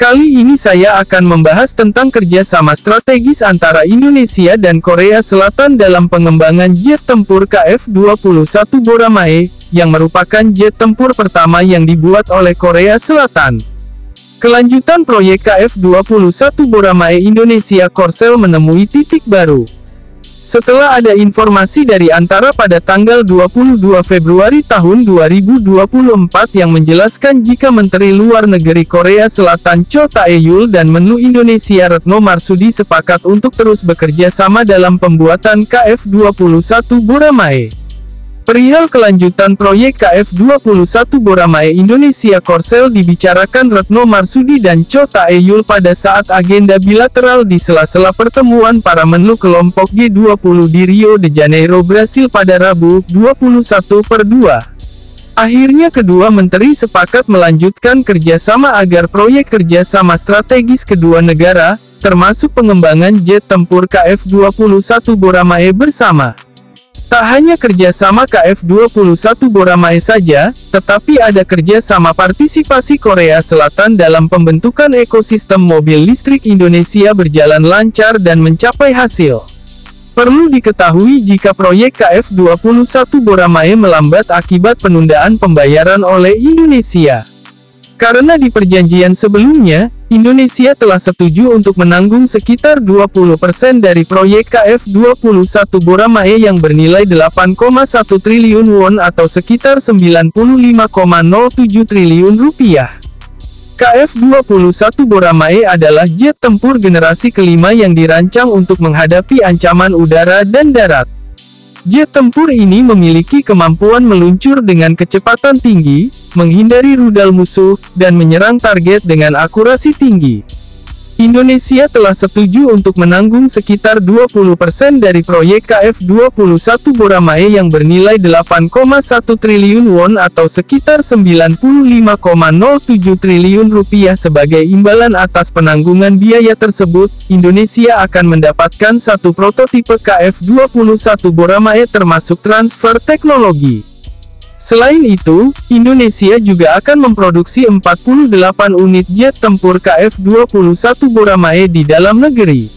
Kali ini saya akan membahas tentang kerjasama strategis antara Indonesia dan Korea Selatan dalam pengembangan jet tempur KF-21 Boramae, yang merupakan jet tempur pertama yang dibuat oleh Korea Selatan. Kelanjutan proyek KF-21 Boramae Indonesia Korsel menemui titik baru. Setelah ada informasi dari Antara pada tanggal 22 Februari tahun 2024 yang menjelaskan jika Menteri Luar Negeri Korea Selatan Cho Tae-yul dan Menlu Indonesia Retno Marsudi sepakat untuk terus bekerja sama dalam pembuatan KF-21 Boramae. Perihal kelanjutan proyek KF-21 Boramae Indonesia Korsel dibicarakan Retno Marsudi dan Cho Tae-yul pada saat agenda bilateral di sela-sela pertemuan para menlu kelompok G20 di Rio de Janeiro, Brasil pada Rabu, 21/2. Akhirnya kedua menteri sepakat melanjutkan kerjasama agar proyek kerjasama strategis kedua negara, termasuk pengembangan jet tempur KF-21 Boramae bersama. Tak hanya kerjasama KF-21 Boramae saja, tetapi ada kerjasama partisipasi Korea Selatan dalam pembentukan ekosistem mobil listrik Indonesia berjalan lancar dan mencapai hasil. Perlu diketahui jika proyek KF-21 Boramae melambat akibat penundaan pembayaran oleh Indonesia. Karena di perjanjian sebelumnya, Indonesia telah setuju untuk menanggung sekitar 20% dari proyek KF-21 Boramae yang bernilai 8,1 triliun won atau sekitar 95,07 triliun rupiah. KF-21 Boramae adalah jet tempur generasi kelima yang dirancang untuk menghadapi ancaman udara dan darat. Jet tempur ini memiliki kemampuan meluncur dengan kecepatan tinggi, menghindari rudal musuh, dan menyerang target dengan akurasi tinggi. Indonesia telah setuju untuk menanggung sekitar 20% dari proyek KF-21 Boramae yang bernilai 8,1 triliun won atau sekitar 95,07 triliun rupiah sebagai imbalan atas penanggungan biaya tersebut. Indonesia akan mendapatkan satu prototipe KF-21 Boramae termasuk transfer teknologi. Selain itu, Indonesia juga akan memproduksi 48 unit jet tempur KF-21 Boramae di dalam negeri.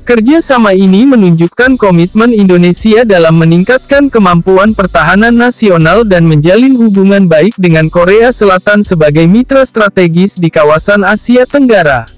Kerjasama ini menunjukkan komitmen Indonesia dalam meningkatkan kemampuan pertahanan nasional dan menjalin hubungan baik dengan Korea Selatan sebagai mitra strategis di kawasan Asia Tenggara.